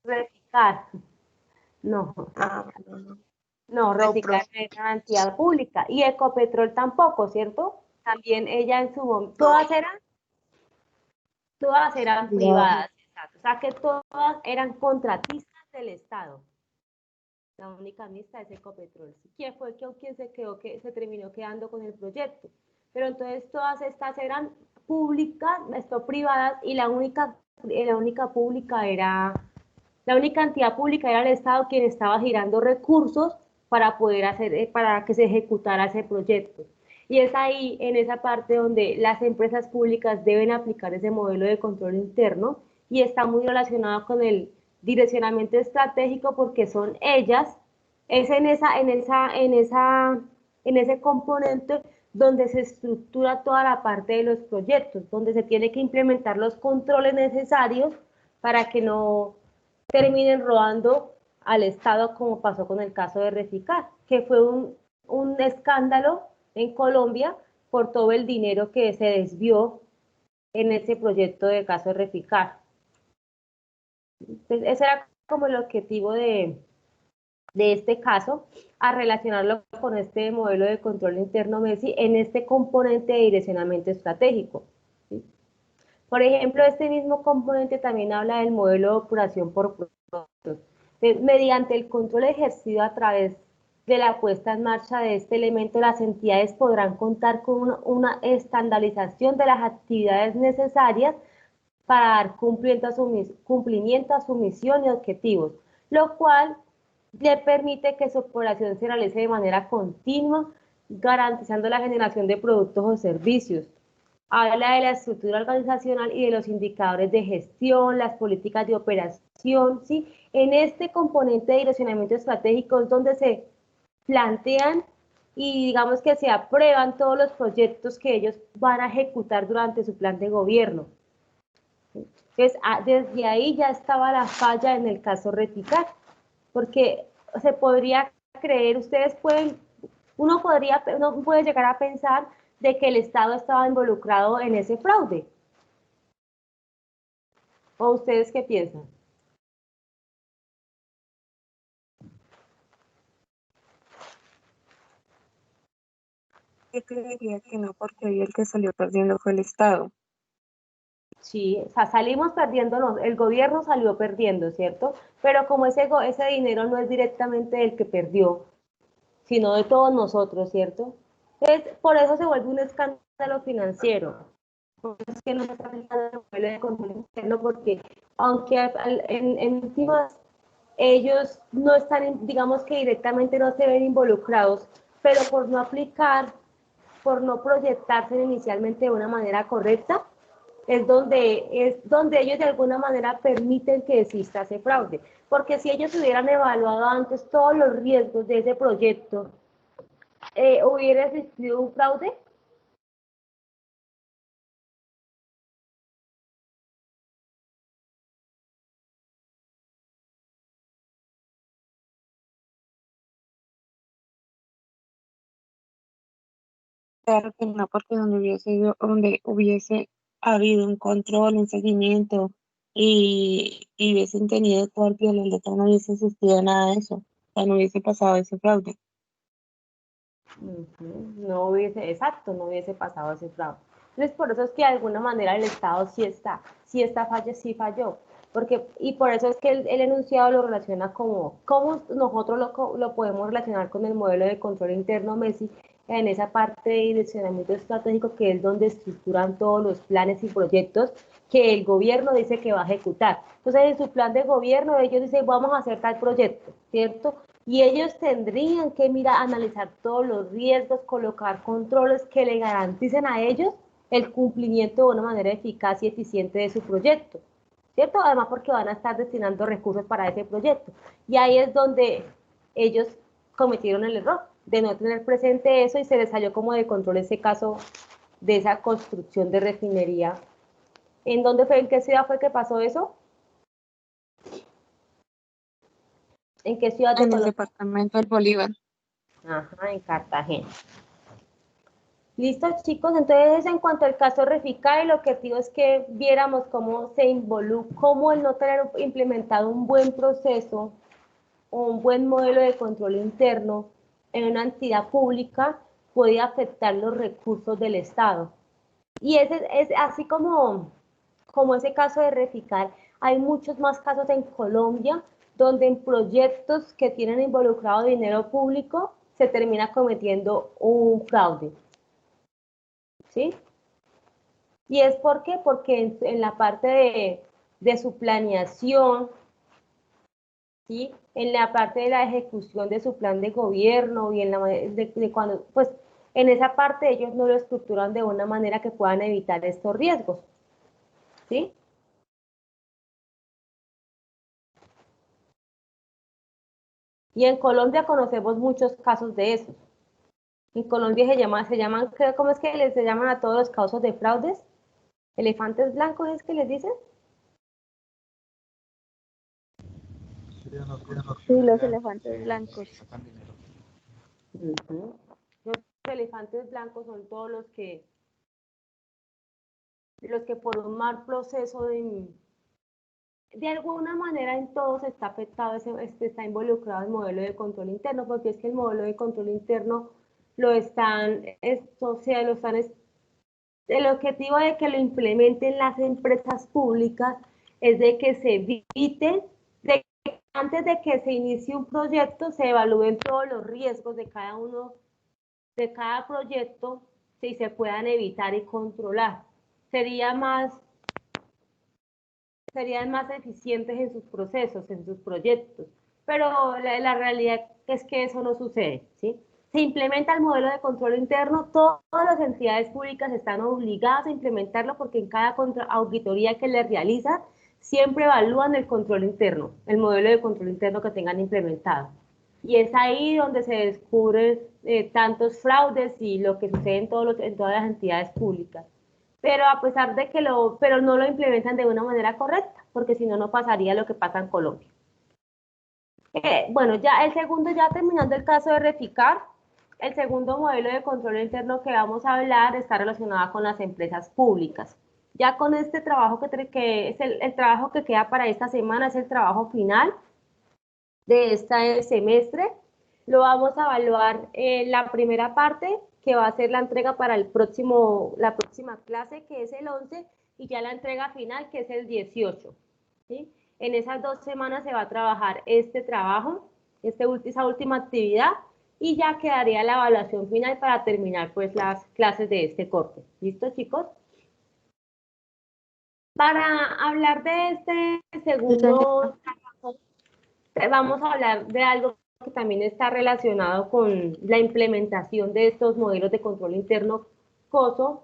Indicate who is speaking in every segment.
Speaker 1: Reficar. No, no, Reficar no es garantía pública. Y Ecopetrol tampoco, ¿cierto? También ella en su momento, todas eran privadas, exacto. O sea que todas eran contratistas del Estado. La única mixta es Ecopetrol. ¿Quién fue quien se quedó, que se terminó quedando con el proyecto? Pero entonces todas estas eran públicas, privadas, y la única pública era, la única entidad pública era el Estado quien estaba girando recursos para poder hacer, para que se ejecutara ese proyecto. Y es ahí, en esa parte, donde las empresas públicas deben aplicar ese modelo de control interno, y está muy relacionado con el direccionamiento estratégico, porque son ellas, es en ese componente donde se estructura toda la parte de los proyectos, donde se tiene que implementar los controles necesarios para que no terminen robando al Estado, como pasó con el caso de Reficar, que fue un escándalo en Colombia por todo el dinero que se desvió en ese proyecto del caso de Reficar. Entonces, ese era como el objetivo de este caso, a relacionarlo con este modelo de control interno MESI en este componente de direccionamiento estratégico. ¿Sí? Por ejemplo, este mismo componente también habla del modelo de operación por productos. Mediante el control ejercido a través de la puesta en marcha de este elemento, las entidades podrán contar con una estandarización de las actividades necesarias para dar cumplimiento a su misión y objetivos, lo cual le permite que su operación se realice de manera continua, garantizando la generación de productos o servicios. Habla de la estructura organizacional y de los indicadores de gestión, las políticas de operación, ¿sí? En este componente de direccionamiento estratégico es donde se plantean y digamos que se aprueban todos los proyectos que ellos van a ejecutar durante su plan de gobierno. Entonces, desde ahí ya estaba la falla en el caso Reficar, porque se podría creer, uno puede llegar a pensar de que el Estado estaba involucrado en ese fraude. ¿O ustedes qué piensan?
Speaker 2: Yo creería que no, porque ahí el que salió perdiendo fue el Estado.
Speaker 1: Sí, o sea, salimos perdiendo, el gobierno salió perdiendo, ¿cierto? Pero como ese dinero no es directamente del que perdió, sino de todos nosotros, ¿cierto? Entonces, por eso se vuelve un escándalo financiero. Por eso es que no se está aplicando el modelo de control interno, porque aunque en últimas ellos no están, digamos que directamente no se ven involucrados, pero por no aplicar, por no proyectarse inicialmente de una manera correcta, es donde ellos de alguna manera permiten que exista ese fraude. Porque si ellos hubieran evaluado antes todos los riesgos de ese proyecto, ¿hubiera existido un fraude?
Speaker 2: Claro que no, porque donde hubiese habido un control, un seguimiento y hubiesen tenido todo al pie de la letra, no hubiese existido nada de eso, o sea, no hubiese pasado ese fraude.
Speaker 1: No hubiese, exacto, no hubiese pasado ese fraude. Entonces, por eso es que de alguna manera el Estado sí falló. Y por eso es que el enunciado lo relaciona cómo nosotros lo podemos relacionar con el modelo de control interno MESI en esa parte de direccionamiento estratégico, que es donde estructuran todos los planes y proyectos que el gobierno dice que va a ejecutar. Entonces, en su plan de gobierno ellos dicen, vamos a hacer tal proyecto, ¿cierto? Y ellos tendrían que analizar todos los riesgos, colocar controles que le garanticen a ellos el cumplimiento de una manera eficaz y eficiente de su proyecto, ¿cierto? Además, porque van a estar destinando recursos para ese proyecto. Y ahí es donde ellos cometieron el error de no tener presente eso, y se les salió como de control ese caso de esa construcción de refinería. ¿En dónde fue, en qué ciudad fue que pasó eso? ¿En qué ciudad de
Speaker 2: En el
Speaker 1: Colombia?
Speaker 2: departamento del Bolívar.
Speaker 1: Ajá, en Cartagena. ¿Listo, chicos? Entonces, en cuanto al caso Reficar, el objetivo es que viéramos cómo se involucra, cómo el no tener implementado un buen proceso o un buen modelo de control interno en una entidad pública puede afectar los recursos del Estado. Y ese es así como ese caso de Reficar, hay muchos más casos en Colombia donde en proyectos que tienen involucrado dinero público se termina cometiendo un fraude. ¿Sí? ¿Y es por qué? Porque en la parte de su planeación, ¿sí? En la parte de la ejecución de su plan de gobierno y en la de cuando, pues en esa parte ellos no lo estructuran de una manera que puedan evitar estos riesgos, ¿sí? Y en Colombia conocemos muchos casos de esos. En Colombia se llaman, ¿cómo es que se llaman a todos los casos de fraudes? ¿Elefantes blancos es que les dicen?
Speaker 2: Sí, los elefantes blancos.
Speaker 1: Uh-huh. Los elefantes blancos son todos los que por un mal proceso de alguna manera en todos está afectado, está involucrado el modelo de control interno, porque es que el modelo de control interno lo están, o sea, el objetivo de que lo implementen las empresas públicas es de que se evite, de que antes de que se inicie un proyecto se evalúen todos los riesgos de cada uno, de cada proyecto, si se puedan evitar y controlar. Serían más eficientes en sus procesos, en sus proyectos, pero la realidad es que eso no sucede, ¿sí? Se implementa el modelo de control interno, todas las entidades públicas están obligadas a implementarlo porque en cada auditoría que les realiza siempre evalúan el control interno, el modelo de control interno que tengan implementado. Y es ahí donde se descubren tantos fraudes y lo que sucede en todas las entidades públicas. Pero a pesar de que pero no lo implementan de una manera correcta, porque si no, no pasaría lo que pasa en Colombia. Bueno, ya el segundo, ya terminando el caso de Reficar, el segundo modelo de control interno que vamos a hablar está relacionado con las empresas públicas. Ya con este trabajo que es el trabajo que queda para esta semana, es el trabajo final de este semestre. Lo vamos a evaluar en la primera parte, que va a ser la entrega para la próxima clase, que es el 11, y ya la entrega final, que es el 18. ¿Sí? En esas 2 semanas se va a trabajar este trabajo, esa última actividad, y ya quedaría la evaluación final para terminar pues las clases de este corte. ¿Listo, chicos? Para hablar de este segundo trabajo, vamos a hablar de algo que también está relacionado con la implementación de estos modelos de control interno COSO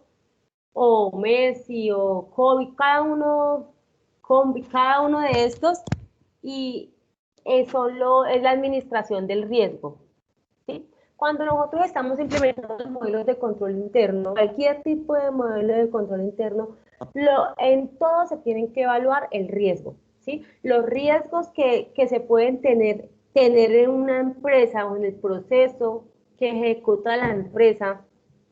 Speaker 1: o MESI o COVID, cada uno de estos, y eso es la administración del riesgo. ¿Sí? Cuando nosotros estamos implementando los modelos de control interno, cualquier tipo de modelo de control interno, en todo se tienen que evaluar el riesgo, ¿sí? Los riesgos que se pueden tener en una empresa o en el proceso que ejecuta la empresa.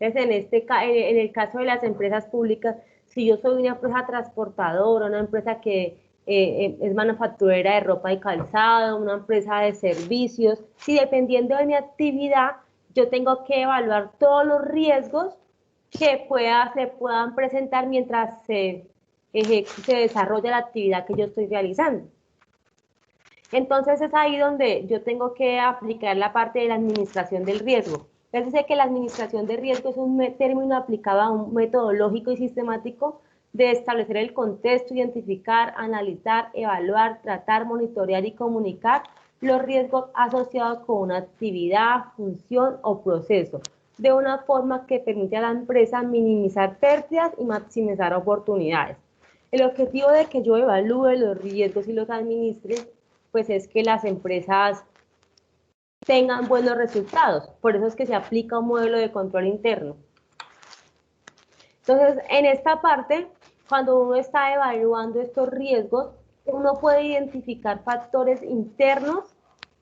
Speaker 1: Entonces, en el caso de las empresas públicas, si yo soy una empresa transportadora, una empresa que es manufacturera de ropa y calzado, una empresa de servicios, si dependiendo de mi actividad, yo tengo que evaluar todos los riesgos que se puedan presentar mientras se desarrolla la actividad que yo estoy realizando. Entonces es ahí donde yo tengo que aplicar la parte de la administración del riesgo. Es decir, que la administración de riesgo es un término aplicado a un metodológico y sistemático de establecer el contexto, identificar, analizar, evaluar, tratar, monitorear y comunicar los riesgos asociados con una actividad, función o proceso, de una forma que permite a la empresa minimizar pérdidas y maximizar oportunidades. El objetivo de que yo evalúe los riesgos y los administre, pues es que las empresas tengan buenos resultados. Por eso es que se aplica un modelo de control interno. Entonces, en esta parte, cuando uno está evaluando estos riesgos, uno puede identificar factores internos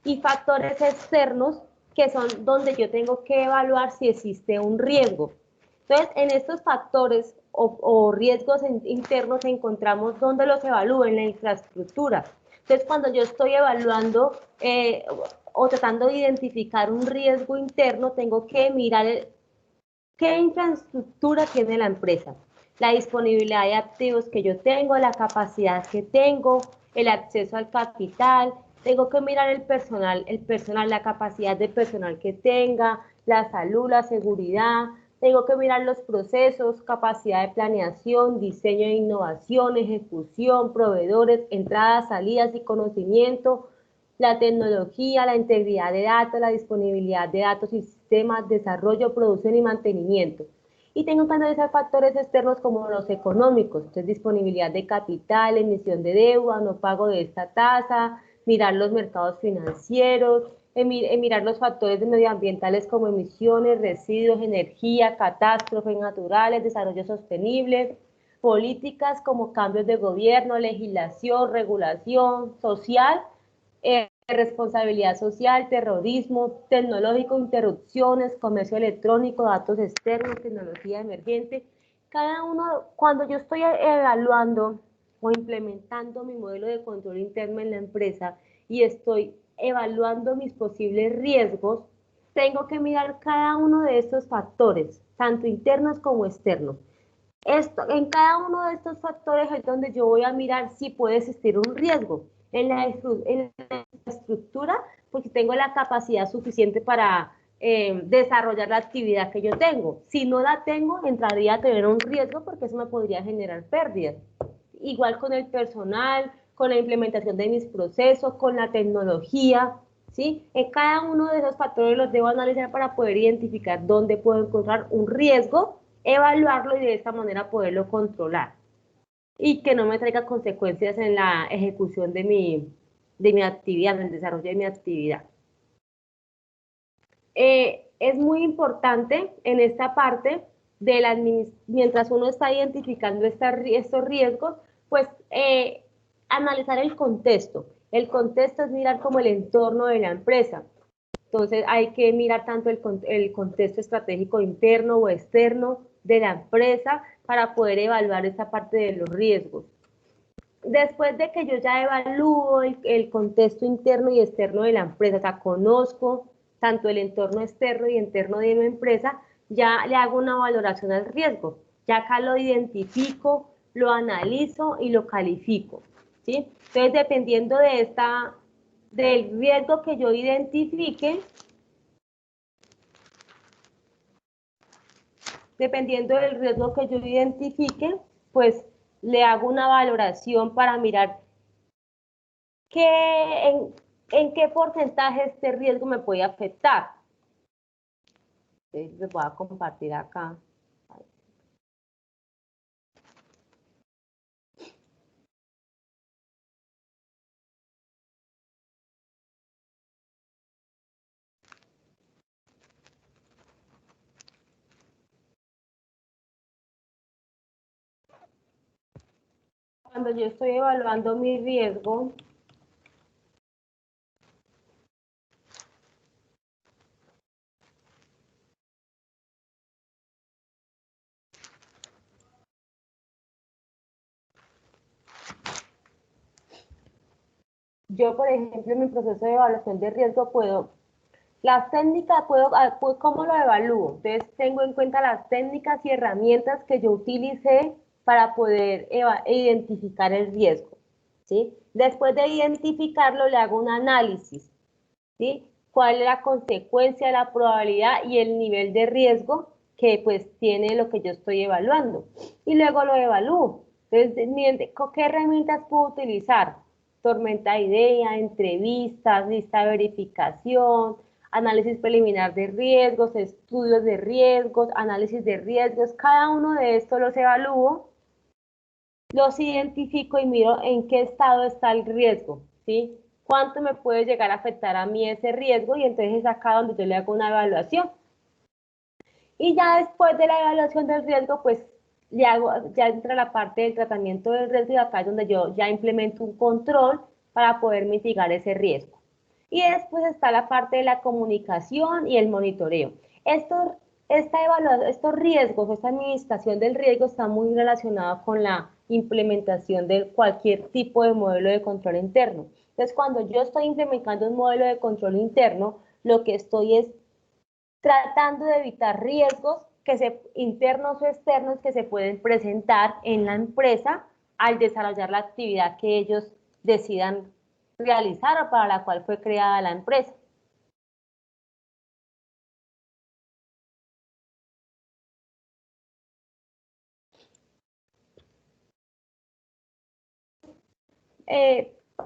Speaker 1: y factores externos, que son donde yo tengo que evaluar si existe un riesgo. Entonces, en estos factores o riesgos internos encontramos dónde los evalúo en la infraestructura. Entonces, cuando yo estoy evaluando o tratando de identificar un riesgo interno, tengo que mirar qué infraestructura tiene la empresa, la disponibilidad de activos que yo tengo, la capacidad que tengo, el acceso al capital. Tengo que mirar el personal, la capacidad de personal que tenga, la salud, la seguridad. Tengo que mirar los procesos, capacidad de planeación, diseño de innovación, ejecución, proveedores, entradas, salidas y conocimiento, la tecnología, la integridad de datos, la disponibilidad de datos y sistemas, desarrollo, producción y mantenimiento. Y tengo que analizar factores externos como los económicos, entonces disponibilidad de capital, emisión de deuda, no pago de esta tasa, mirar los mercados financieros, mirar los factores medioambientales como emisiones, residuos, energía, catástrofes naturales, desarrollo sostenible, políticas como cambios de gobierno, legislación, regulación social, responsabilidad social, terrorismo, tecnológico, interrupciones, comercio electrónico, datos externos, tecnología emergente. Cada uno, cuando yo estoy evaluando o implementando mi modelo de control interno en la empresa y estoy evaluando mis posibles riesgos, tengo que mirar cada uno de estos factores, tanto internos como externos. En cada uno de estos factores es donde yo voy a mirar si puede existir un riesgo en la estructura, porque tengo la capacidad suficiente para desarrollar la actividad que yo tengo. Si no la tengo, entraría a tener un riesgo porque eso me podría generar pérdidas. Igual con el personal, con la implementación de mis procesos, con la tecnología, ¿sí? En cada uno de esos factores los debo analizar para poder identificar dónde puedo encontrar un riesgo, evaluarlo y de esta manera poderlo controlar y que no me traiga consecuencias en la ejecución de mi actividad, en el desarrollo de mi actividad. Es muy importante en esta parte mientras uno está identificando estos riesgos, pues analizar el contexto. El contexto es mirar como el entorno de la empresa. Entonces hay que mirar tanto el contexto estratégico interno o externo de la empresa para poder evaluar esta parte de los riesgos. Después de que yo ya evalúo el contexto interno y externo de la empresa, o sea, conozco tanto el entorno externo y interno de mi empresa, ya le hago una valoración al riesgo. Ya acá lo identifico, lo analizo y lo califico, ¿sí? Entonces, dependiendo del riesgo que yo identifique, pues le hago una valoración para mirar en qué porcentaje este riesgo me puede afectar. Entonces, les voy a compartir acá. Cuando yo estoy evaluando mi riesgo, yo, por ejemplo, en mi proceso de evaluación de riesgo las técnicas, ¿cómo lo evalúo? Entonces, tengo en cuenta las técnicas y herramientas que yo utilicé para poder identificar el riesgo, ¿sí? Después de identificarlo, le hago un análisis, ¿sí? ¿Cuál es la consecuencia, la probabilidad y el nivel de riesgo que pues tiene lo que yo estoy evaluando? Y luego lo evalúo. Entonces, ¿qué herramientas puedo utilizar? Tormenta de idea, entrevistas, lista de verificación, análisis preliminar de riesgos, estudios de riesgos, análisis de riesgos. Cada uno de estos los evalúo, los identifico y miro en qué estado está el riesgo, ¿sí? ¿Cuánto me puede llegar a afectar a mí ese riesgo? Y entonces es acá donde yo le hago una evaluación. Y ya después de la evaluación del riesgo, pues ya entra la parte del tratamiento del riesgo y acá es donde yo ya implemento un control para poder mitigar ese riesgo. Y después está la parte de la comunicación y el monitoreo. estos riesgos, esta administración del riesgo está muy relacionada con la implementación de cualquier tipo de modelo de control interno. Entonces, cuando yo estoy implementando un modelo de control interno, lo que estoy es tratando de evitar riesgos internos o externos que se pueden presentar en la empresa al desarrollar la actividad que ellos decidan realizar o para la cual fue creada la empresa.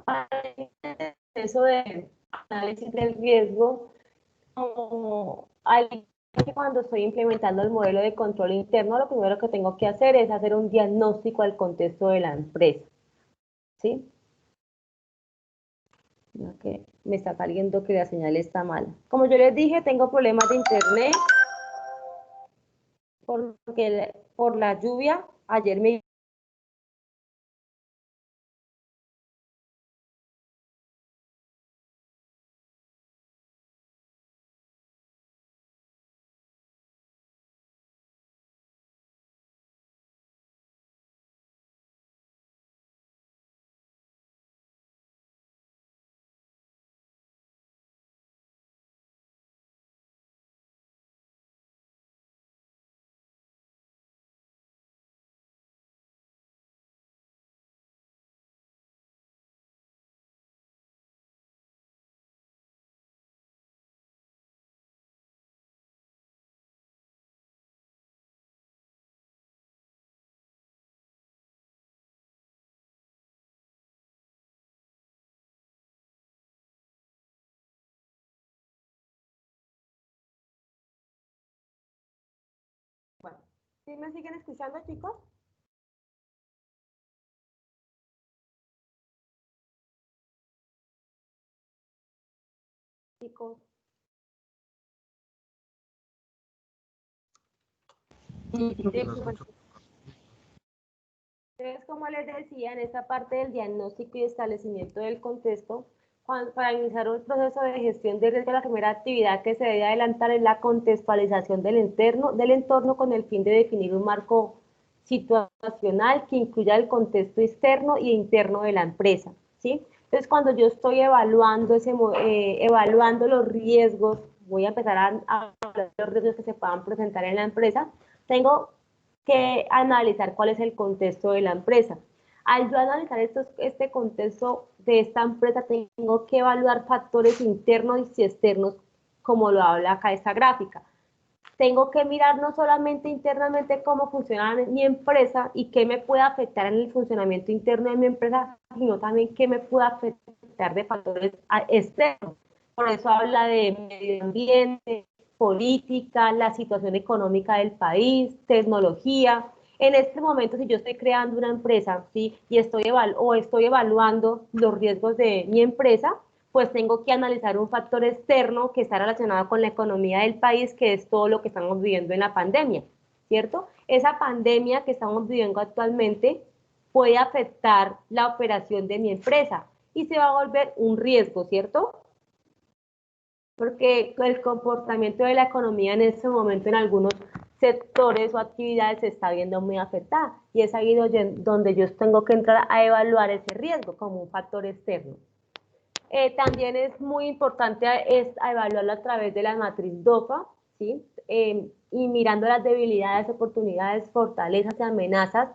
Speaker 1: Para eso de análisis del riesgo, cuando estoy implementando el modelo de control interno, lo primero que tengo que hacer es hacer un diagnóstico al contexto de la empresa, ¿sí? Ya que me está saliendo que la señal está mala. Como yo les dije, tengo problemas de internet por la lluvia. Ayer me Bueno, ¿sí me siguen escuchando, chicos? Chicos. Sí, pues, entonces, como les decía, en esta parte del diagnóstico y establecimiento del contexto, para iniciar un proceso de gestión de riesgo, la primera actividad que se debe adelantar es la contextualización del entorno con el fin de definir un marco situacional que incluya el contexto externo y interno de la empresa, ¿sí? Entonces, cuando yo estoy evaluando los riesgos, voy a empezar a hablar de los riesgos que se puedan presentar en la empresa, tengo que analizar cuál es el contexto de la empresa. Al yo analizar este contexto de esta empresa, tengo que evaluar factores internos y externos, como lo habla acá esta gráfica. Tengo que mirar no solamente internamente cómo funciona mi empresa y qué me puede afectar en el funcionamiento interno de mi empresa, sino también qué me puede afectar de factores externos. Por eso habla de medio ambiente, política, la situación económica del país, tecnología. En este momento, si yo estoy creando una empresa, ¿sí? Y estoy evaluando los riesgos de mi empresa, pues tengo que analizar un factor externo que está relacionado con la economía del país, que es todo lo que estamos viviendo en la pandemia, ¿cierto? Esa pandemia que estamos viviendo actualmente puede afectar la operación de mi empresa y se va a volver un riesgo, ¿cierto? Porque el comportamiento de la economía en este momento en algunos sectores o actividades se está viendo muy afectada y es ahí donde yo tengo que entrar a evaluar ese riesgo como un factor externo. También es muy importante evaluarlo a través de la matriz DOFA, ¿sí? Y mirando las debilidades, oportunidades, fortalezas y amenazas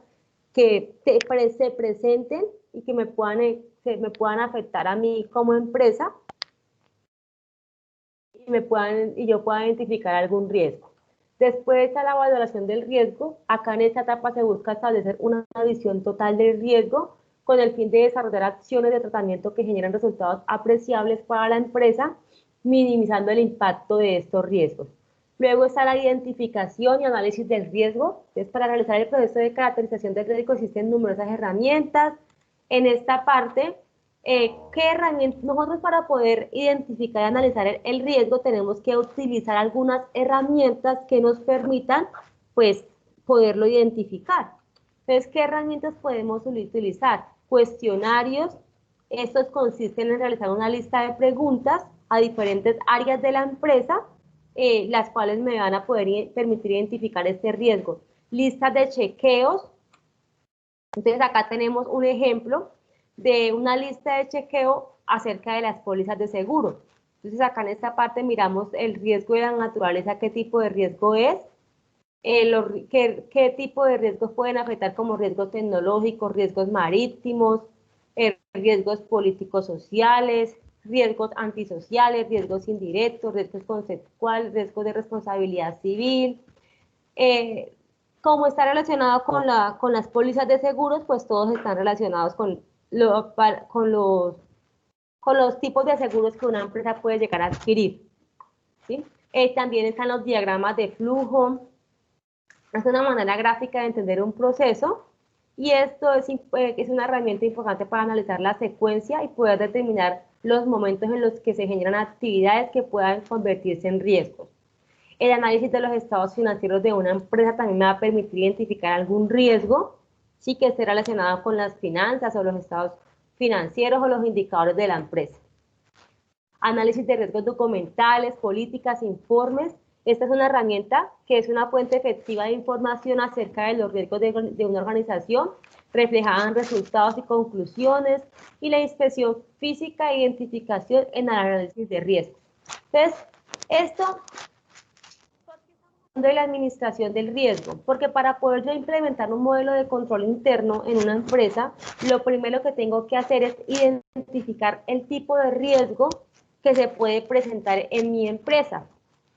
Speaker 1: que se presenten y que me puedan afectar a mí como empresa y yo pueda identificar algún riesgo. Después de la valoración del riesgo, acá en esta etapa se busca establecer una visión total del riesgo con el fin de desarrollar acciones de tratamiento que generen resultados apreciables para la empresa, minimizando el impacto de estos riesgos. Luego está la identificación y análisis del riesgo. Entonces, para realizar el proceso de caracterización del riesgo existen numerosas herramientas. En esta parte, ¿qué herramientas? Nosotros para poder identificar y analizar el riesgo tenemos que utilizar algunas herramientas que nos permitan, pues, poderlo identificar. Entonces, ¿qué herramientas podemos utilizar? Cuestionarios. Estos consisten en realizar una lista de preguntas a diferentes áreas de la empresa las cuales me van a poder permitir identificar este riesgo. Listas de chequeos. Entonces acá tenemos un ejemplo de una lista de chequeo acerca de las pólizas de seguro. Entonces acá en esta parte miramos el riesgo de la naturaleza, qué tipo de riesgo es, qué tipo de riesgos pueden afectar como riesgos tecnológicos, riesgos marítimos, riesgos políticos sociales, riesgos antisociales, riesgos indirectos, riesgos conceptuales, riesgos de responsabilidad civil. Como está relacionado con las pólizas de seguros, pues todos están relacionados con los tipos de seguros que una empresa puede llegar a adquirir, ¿sí? También están los diagramas de flujo. Es una manera gráfica de entender un proceso y esto es una herramienta importante para analizar la secuencia y poder determinar los momentos en los que se generan actividades que puedan convertirse en riesgos. El análisis de los estados financieros de una empresa también me va a permitir identificar algún riesgo, sí, que esté relacionado con las finanzas o los estados financieros o los indicadores de la empresa. Análisis de riesgos documentales, políticas, informes. Esta es una herramienta que es una fuente efectiva de información acerca de los riesgos de una organización, reflejada en resultados y conclusiones, y la inspección física e identificación en el análisis de riesgos. Entonces, esto de la administración del riesgo, porque para poder yo implementar un modelo de control interno en una empresa, lo primero que tengo que hacer es identificar el tipo de riesgo que se puede presentar en mi empresa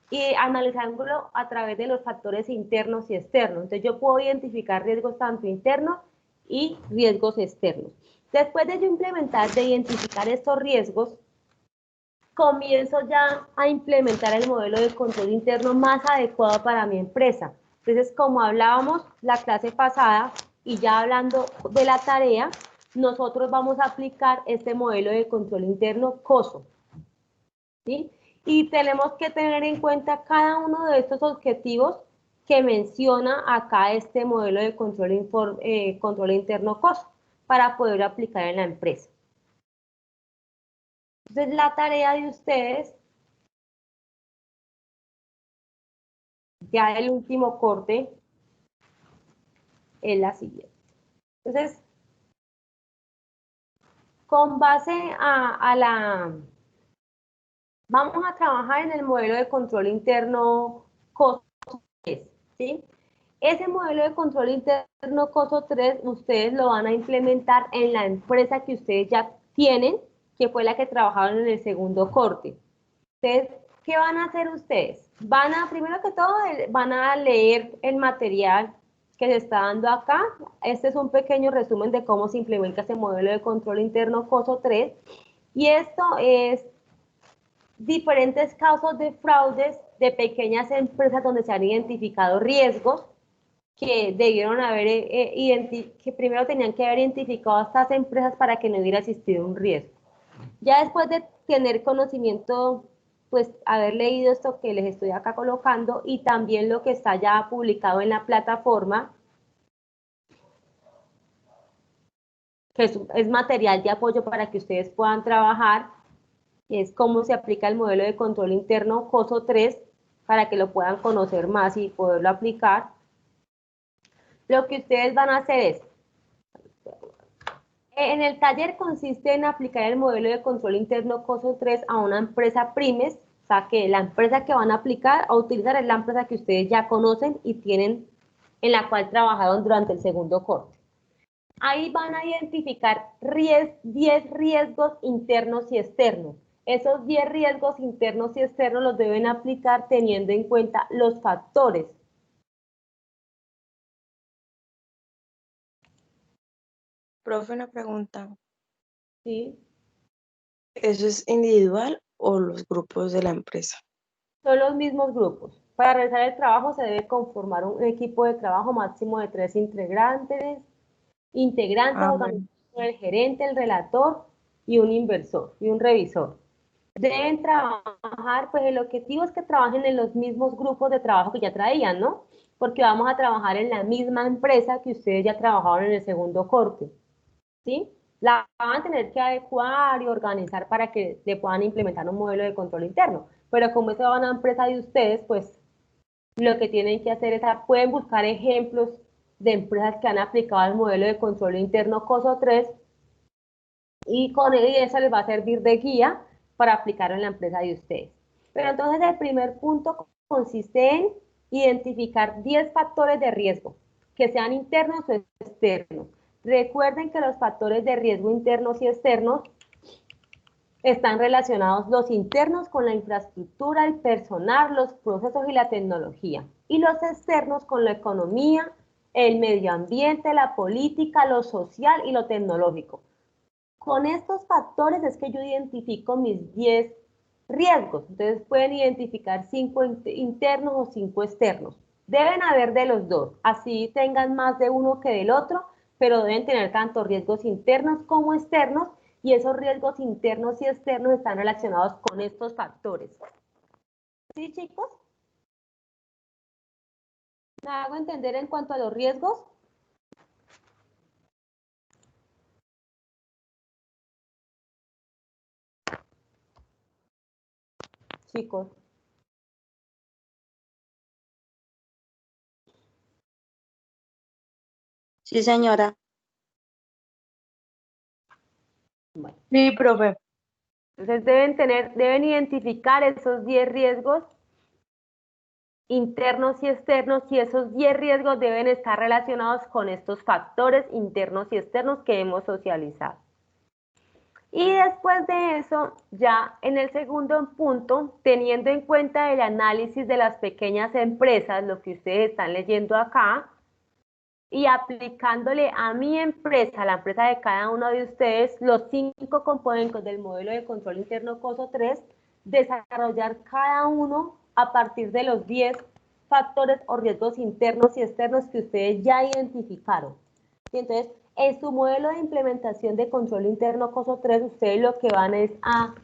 Speaker 1: y analizándolo a través de los factores internos y externos. Entonces yo puedo identificar riesgos tanto internos y riesgos externos. Después de yo implementar, de identificar estos riesgos, comienzo ya a implementar el modelo de control interno más adecuado para mi empresa. Entonces, como hablábamos la clase pasada y ya hablando de la tarea, nosotros vamos a aplicar este modelo de control interno COSO, ¿sí? Y tenemos que tener en cuenta cada uno de estos objetivos que menciona acá este modelo de control interno COSO para poder aplicar en la empresa. Entonces, la tarea de ustedes, ya el último corte, es la siguiente. Entonces, con base vamos a trabajar en el modelo de control interno COSO 3, ¿sí? Ese modelo de control interno COSO 3, ustedes lo van a implementar en la empresa que ustedes ya tienen, que fue la que trabajaron en el segundo corte. Entonces, ¿qué van a hacer ustedes? Primero que todo, van a leer el material que se está dando acá. Este es un pequeño resumen de cómo se implementa este modelo de control interno COSO 3. Y esto es diferentes casos de fraudes de pequeñas empresas donde se han identificado riesgos que debieron haber, que primero tenían que haber identificado a estas empresas para que no hubiera existido un riesgo. Ya después de tener conocimiento, pues haber leído esto que les estoy acá colocando y también lo que está ya publicado en la plataforma, que es material de apoyo para que ustedes puedan trabajar, es cómo se aplica el modelo de control interno COSO 3 para que lo puedan conocer más y poderlo aplicar. Lo que ustedes van a hacer es, en el taller consiste en aplicar el modelo de control interno COSO 3 a una empresa pymes, o sea que la empresa que van a aplicar o utilizar es la empresa que ustedes ya conocen y tienen, en la cual trabajaron durante el segundo corte. Ahí van a identificar 10 riesgos internos y externos. Esos 10 riesgos internos y externos los deben aplicar teniendo en cuenta los factores.
Speaker 2: Profe, una pregunta.
Speaker 1: ¿Sí?
Speaker 2: ¿Eso es individual o los grupos de la empresa?
Speaker 1: Son los mismos grupos. Para realizar el trabajo se debe conformar un equipo de trabajo máximo de 3 integrantes
Speaker 2: Bueno.
Speaker 1: organizados por el gerente, el relator y un inversor y un revisor. Deben trabajar, pues el objetivo es que trabajen en los mismos grupos de trabajo que ya traían, ¿no? Porque vamos a trabajar en la misma empresa que ustedes ya trabajaron en el segundo corte, ¿sí? La van a tener que adecuar y organizar para que le puedan implementar un modelo de control interno. pero como esa es una empresa de ustedes, pues lo que tienen que hacer es, pueden buscar ejemplos de empresas que han aplicado el modelo de control interno COSO 3 y con eso les va a servir de guía para aplicarlo en la empresa de ustedes. Pero entonces el primer punto consiste en identificar 10 factores de riesgo, que sean internos o externos. Recuerden que los factores de riesgo internos y externos están relacionados los internos con la infraestructura, el personal, los procesos y la tecnología. Y los externos con la economía, el medio ambiente, la política, lo social y lo tecnológico. Con estos factores es que yo identifico mis 10 riesgos. Entonces pueden identificar 5 internos o 5 externos. Deben haber de los dos, así tengan más de uno que del otro, pero deben tener tanto riesgos internos como externos, y esos riesgos internos y externos están relacionados con estos factores. ¿Sí, chicos? ¿Me hago entender en cuanto a los riesgos? Chicos.
Speaker 2: Sí, señora.
Speaker 1: Bueno.
Speaker 2: Sí, profe.
Speaker 1: Entonces deben identificar esos 10 riesgos internos y externos, y esos 10 riesgos deben estar relacionados con estos factores internos y externos que hemos socializado. Y después de eso, ya en el segundo punto, teniendo en cuenta el análisis de las pequeñas empresas, lo que ustedes están leyendo acá, y aplicándole a mi empresa, a la empresa de cada uno de ustedes, los 5 componentes del modelo de control interno COSO 3, desarrollar cada uno a partir de los 10 factores o riesgos internos y externos que ustedes ya identificaron. Y entonces, en su modelo de implementación de control interno COSO 3, ustedes lo que van es a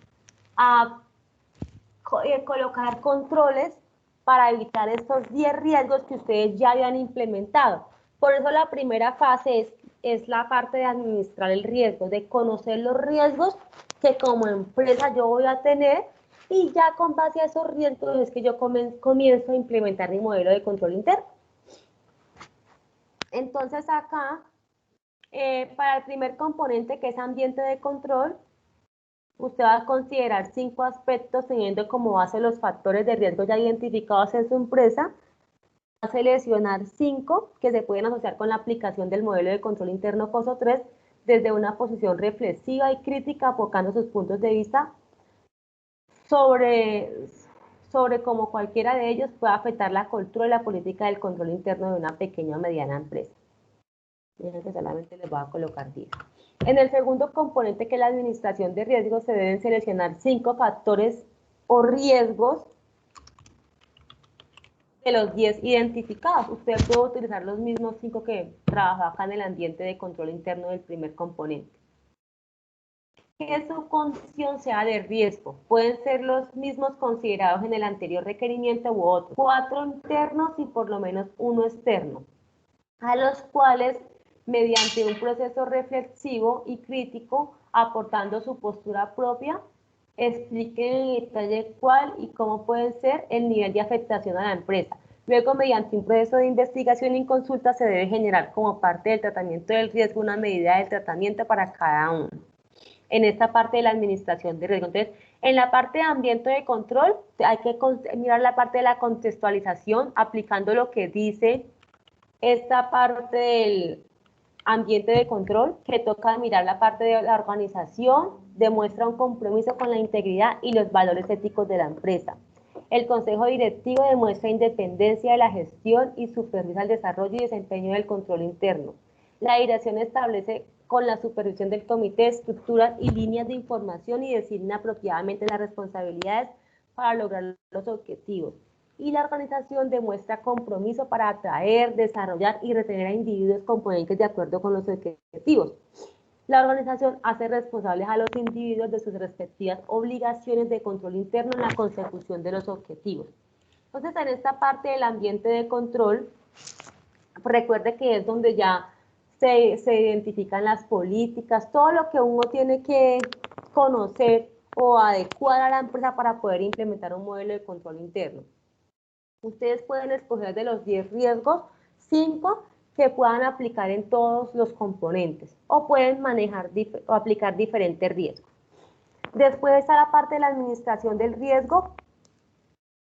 Speaker 1: colocar controles para evitar estos 10 riesgos que ustedes ya habían implementado. Por eso la primera fase es la parte de administrar el riesgo, de conocer los riesgos que como empresa yo voy a tener, y ya con base a esos riesgos es que yo comienzo a implementar mi modelo de control interno. Entonces acá, para el primer componente, que es ambiente de control, usted va a considerar 5 aspectos teniendo como base los factores de riesgo ya identificados en su empresa. Va a seleccionar 5 que se pueden asociar con la aplicación del modelo de control interno COSO 3 desde una posición reflexiva y crítica, enfocando sus puntos de vista sobre cómo cualquiera de ellos puede afectar la cultura y la política del control interno de una pequeña o mediana empresa. Miren que solamente les voy a colocar 10. En el segundo componente, que es la administración de riesgos, se deben seleccionar 5 factores o riesgos de los 10 identificados. Usted puede utilizar los mismos 5 que trabajó acá en el ambiente de control interno del primer componente. Que su condición sea de riesgo. Pueden ser los mismos considerados en el anterior requerimiento u otros. 4 internos y por lo menos 1 externo, a los cuales, mediante un proceso reflexivo y crítico, aportando su postura propia, expliquen en detalle cuál y cómo puede ser el nivel de afectación a la empresa. Luego, mediante un proceso de investigación y consulta, se debe generar como parte del tratamiento del riesgo una medida de tratamiento para cada uno. En esta parte de la administración de riesgo. Entonces, en la parte de ambiente de control, hay que mirar la parte de la contextualización, aplicando lo que dice esta parte del ambiente de control, que toca mirar la parte de la organización, demuestra un compromiso con la integridad y los valores éticos de la empresa. El consejo directivo demuestra independencia de la gestión y supervisa el desarrollo y desempeño del control interno. La dirección establece con la supervisión del comité estructuras y líneas de información y designa apropiadamente las responsabilidades para lograr los objetivos. Y la organización demuestra compromiso para atraer, desarrollar y retener a individuos componentes de acuerdo con los objetivos. La organización hace responsables a los individuos de sus respectivas obligaciones de control interno en la consecución de los objetivos. Entonces, en esta parte del ambiente de control, recuerde que es donde ya se identifican las políticas, todo lo que uno tiene que conocer o adecuar a la empresa para poder implementar un modelo de control interno. Ustedes pueden escoger de los 10 riesgos, 5 que puedan aplicar en todos los componentes o pueden manejar o aplicar diferentes riesgos. Después está la parte de la administración del riesgo,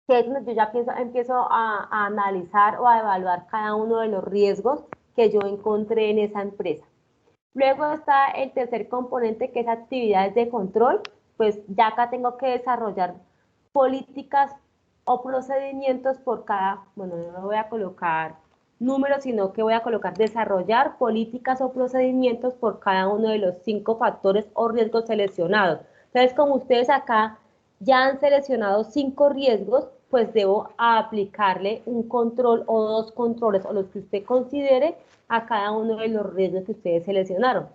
Speaker 1: que es donde yo ya empiezo a analizar o a evaluar cada uno de los riesgos que yo encontré en esa empresa. Luego está el tercer componente, que es actividades de control. Pues ya acá tengo que desarrollar políticas o procedimientos por cada, bueno, no voy a colocar números, sino que voy a colocar desarrollar políticas o procedimientos por cada uno de los 5 factores o riesgos seleccionados. Entonces, como ustedes acá ya han seleccionado 5 riesgos, pues debo aplicarle un control o 2 controles o los que usted considere a cada uno de los riesgos que ustedes seleccionaron.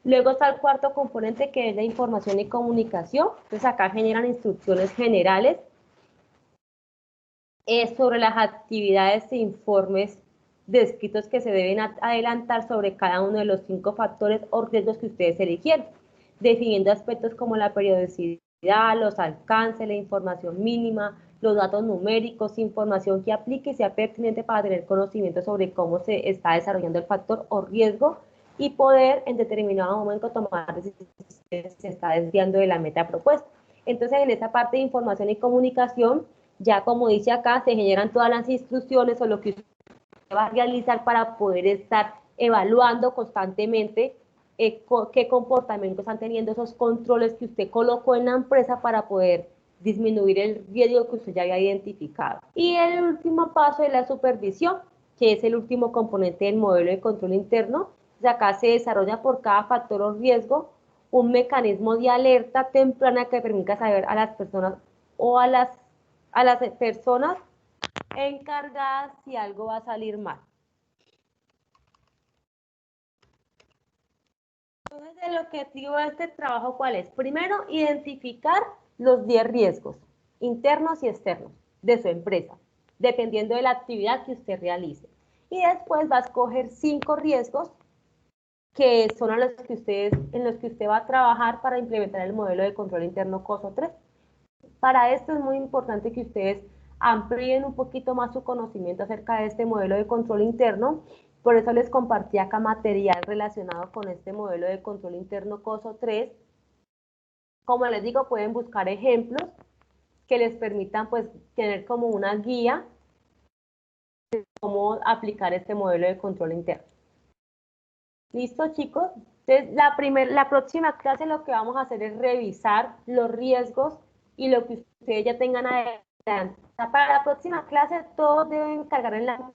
Speaker 1: Luego está el cuarto componente, que es la información y comunicación. Entonces acá generan instrucciones generales sobre las actividades e informes descritos que se deben adelantar sobre cada uno de los 5 factores o riesgos que ustedes eligieron, definiendo aspectos como la periodicidad, los alcances, la información mínima, los datos numéricos, información que aplique y sea pertinente para tener conocimiento sobre cómo se está desarrollando el factor o riesgo y poder en determinado momento tomar decisiones si se está desviando de la meta propuesta. Entonces, en esa parte de información y comunicación, ya como dice acá, se generan todas las instrucciones o lo que usted va a realizar para poder estar evaluando constantemente qué comportamiento están teniendo esos controles que usted colocó en la empresa para poder disminuir el riesgo que usted ya había identificado. Y el último paso es la supervisión, que es el último componente del modelo de control interno. Entonces acá se desarrolla por cada factor o riesgo un mecanismo de alerta temprana que permita saber a las personas o a las personas encargadas si algo va a salir mal. Entonces, el objetivo de este trabajo, ¿cuál es? Primero, identificar los 10 riesgos internos y externos de su empresa, dependiendo de la actividad que usted realice. Y después va a escoger 5 riesgos que son en los que usted va a trabajar para implementar el modelo de control interno COSO 3. Para esto es muy importante que ustedes amplíen un poquito más su conocimiento acerca de este modelo de control interno. Por eso les compartí acá material relacionado con este modelo de control interno COSO 3. Como les digo, pueden buscar ejemplos que les permitan pues tener como una guía de cómo aplicar este modelo de control interno. ¿Listo, chicos? Entonces, la próxima clase lo que vamos a hacer es revisar los riesgos y lo que ustedes ya tengan adelante. Para la próxima clase, todos deben cargar en la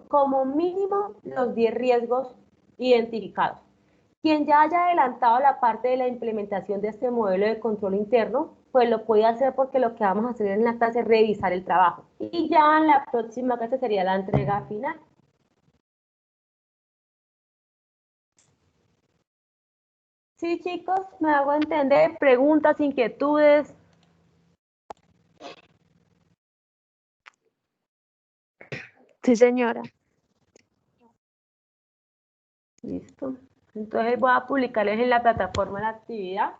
Speaker 1: como mínimo los 10 riesgos identificados. Quien ya haya adelantado la parte de la implementación de este modelo de control interno, pues lo puede hacer, porque lo que vamos a hacer en la clase es revisar el trabajo. Y ya en la próxima clase sería la entrega final. Sí, chicos, me hago entender. Preguntas, inquietudes.
Speaker 2: Sí, señora.
Speaker 1: Listo. Entonces voy a publicarles en la plataforma la actividad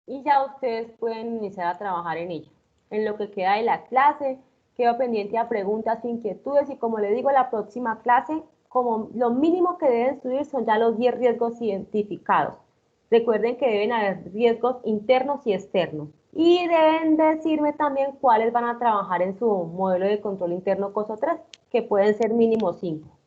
Speaker 1: y ya ustedes pueden iniciar a trabajar en ella. En lo que queda de la clase, quedo pendiente a preguntas, inquietudes, y como les digo, la próxima clase, como lo mínimo que deben estudiar son ya los 10 riesgos identificados. Recuerden que deben haber riesgos internos y externos. Y deben decirme también cuáles van a trabajar en su modelo de control interno COSO 3, que pueden ser mínimo 5.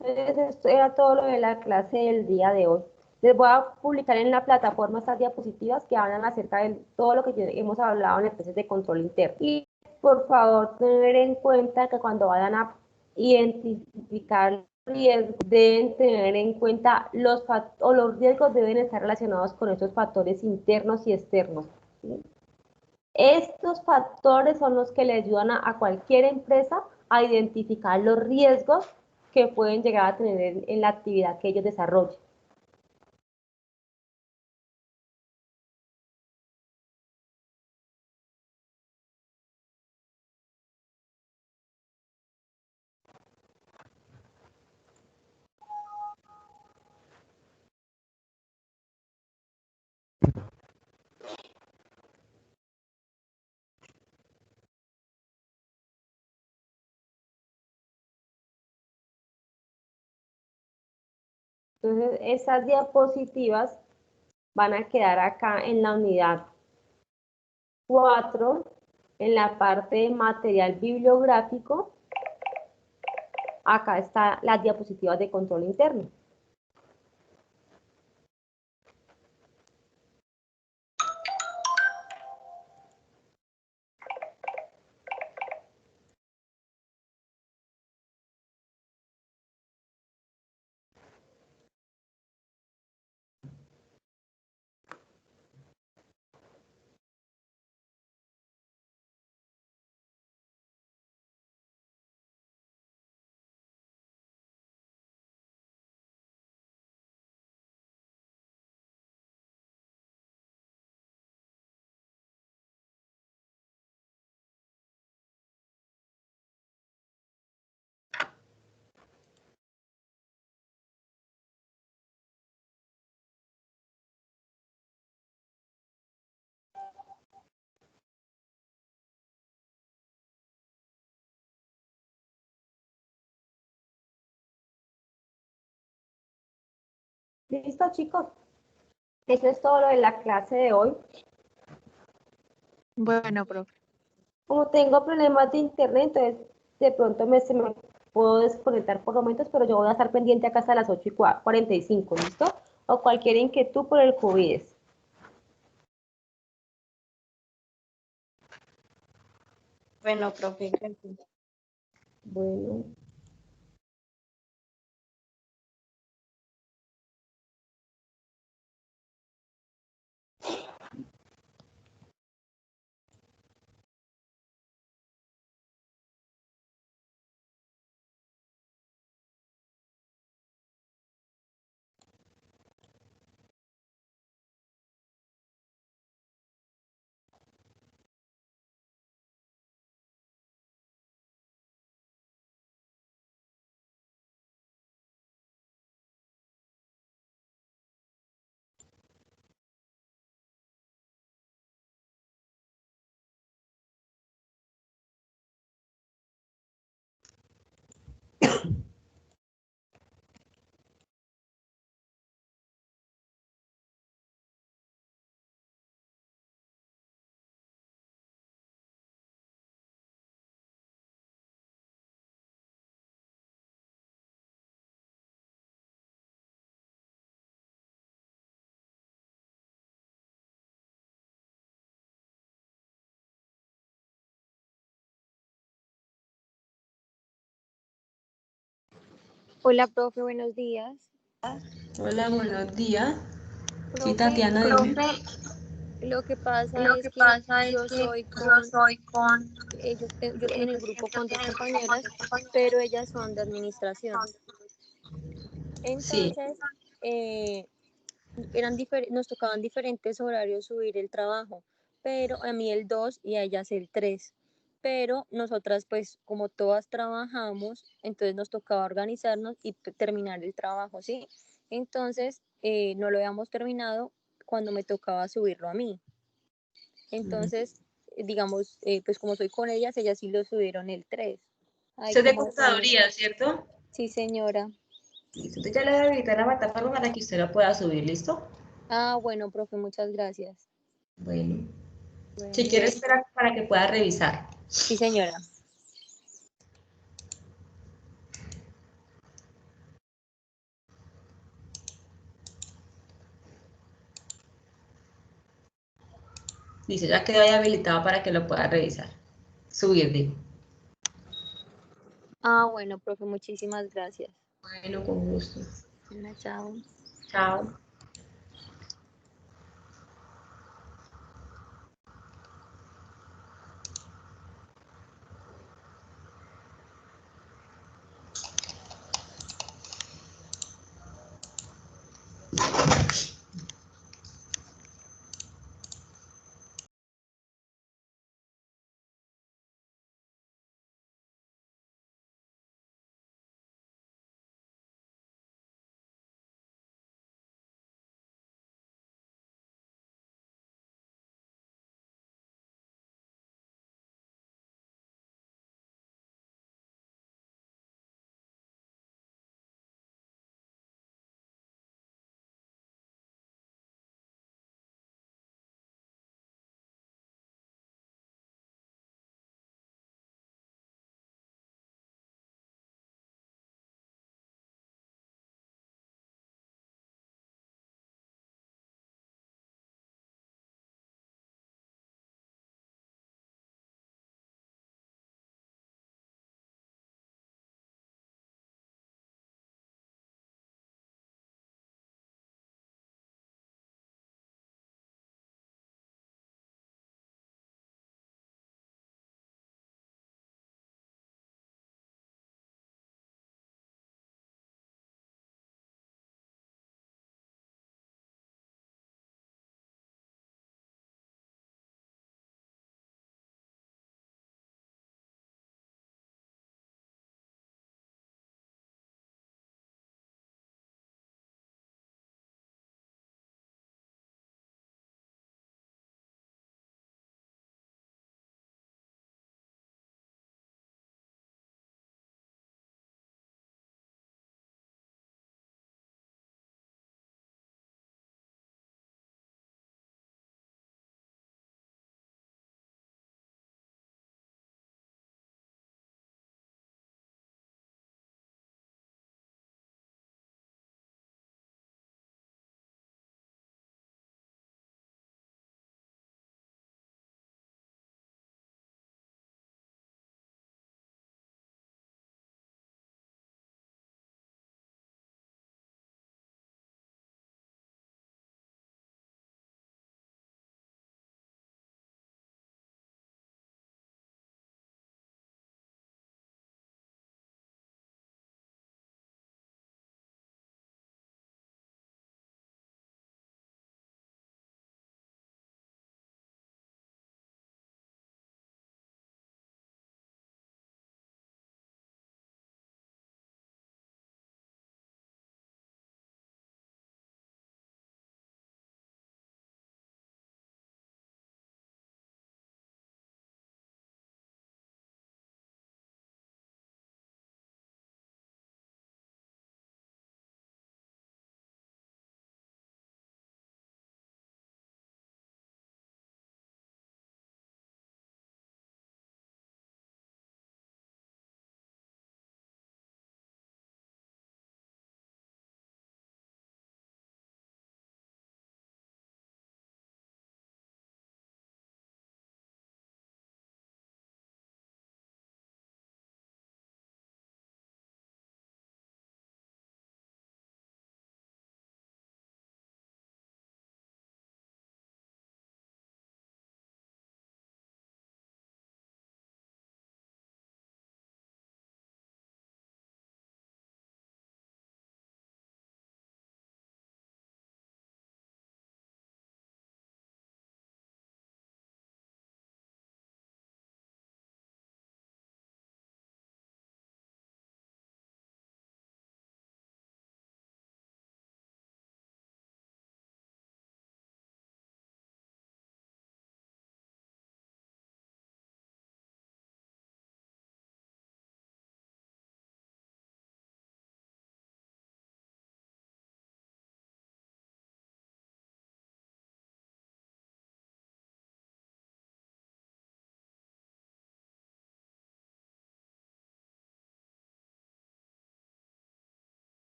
Speaker 1: Entonces, esto era todo lo de la clase del día de hoy. Les voy a publicar en la plataforma estas diapositivas que hablan acerca de todo lo que hemos hablado en el proceso de control interno. Y por favor, tener en cuenta que cuando vayan a identificar riesgos, deben tener en cuenta los riesgos deben estar relacionados con estos factores internos y externos, ¿sí? Estos factores son los que le ayudan a cualquier empresa a identificar los riesgos que pueden llegar a tener en la actividad que ellos desarrollen. Entonces, esas diapositivas van a quedar acá en la unidad 4, en la parte de material bibliográfico. Acá están las diapositivas de control interno. ¿Listo, chicos? Eso es todo lo de la clase de hoy.
Speaker 2: Bueno, profe.
Speaker 1: Como tengo problemas de internet, entonces de pronto se me puedo desconectar por momentos, pero yo voy a estar pendiente acá hasta las 8:45, ¿listo? O cualquier inquietud por el CUBIDES.
Speaker 2: Bueno, profe, gracias.
Speaker 1: Bueno.
Speaker 3: Hola, profe, buenos días.
Speaker 4: Hola, buenos días. Sí,
Speaker 3: Profe,
Speaker 4: Tatiana, dime.
Speaker 3: lo que pasa
Speaker 2: Lo
Speaker 3: es
Speaker 2: que
Speaker 3: que
Speaker 2: pasa es
Speaker 3: yo
Speaker 2: que
Speaker 3: soy
Speaker 2: yo
Speaker 3: con,
Speaker 2: soy con,
Speaker 3: yo estoy en el grupo con dos compañeras, pero ellas son de administración.
Speaker 4: Sí,
Speaker 3: Entonces, eh, nos tocaban diferentes horarios subir el trabajo, pero a mí el 2 y a ellas el 3. Pero nosotras, pues, como todas trabajamos, entonces nos tocaba organizarnos y terminar el trabajo, ¿sí? Entonces, no lo habíamos terminado cuando me tocaba subirlo a mí. Entonces, digamos, pues como soy con ellas sí lo subieron el 3. Ay,
Speaker 4: usted es de
Speaker 3: ¿cómo hacemos?
Speaker 4: contaduría, ¿cierto?
Speaker 3: Sí, señora.
Speaker 4: Listo, entonces ya le voy a habilitar la plataforma para que usted la pueda subir, ¿listo?
Speaker 3: Ah, bueno, profe, muchas gracias.
Speaker 4: Bueno, si
Speaker 3: Bueno,
Speaker 4: quiere esperar para que pueda revisar.
Speaker 3: sí, señora.
Speaker 4: Listo, ya quedó ahí habilitado para que lo pueda revisar. Subir, digo.
Speaker 3: Ah, bueno, profe, muchísimas gracias.
Speaker 4: Bueno, con gusto.
Speaker 3: Bueno, chao.
Speaker 4: Chao.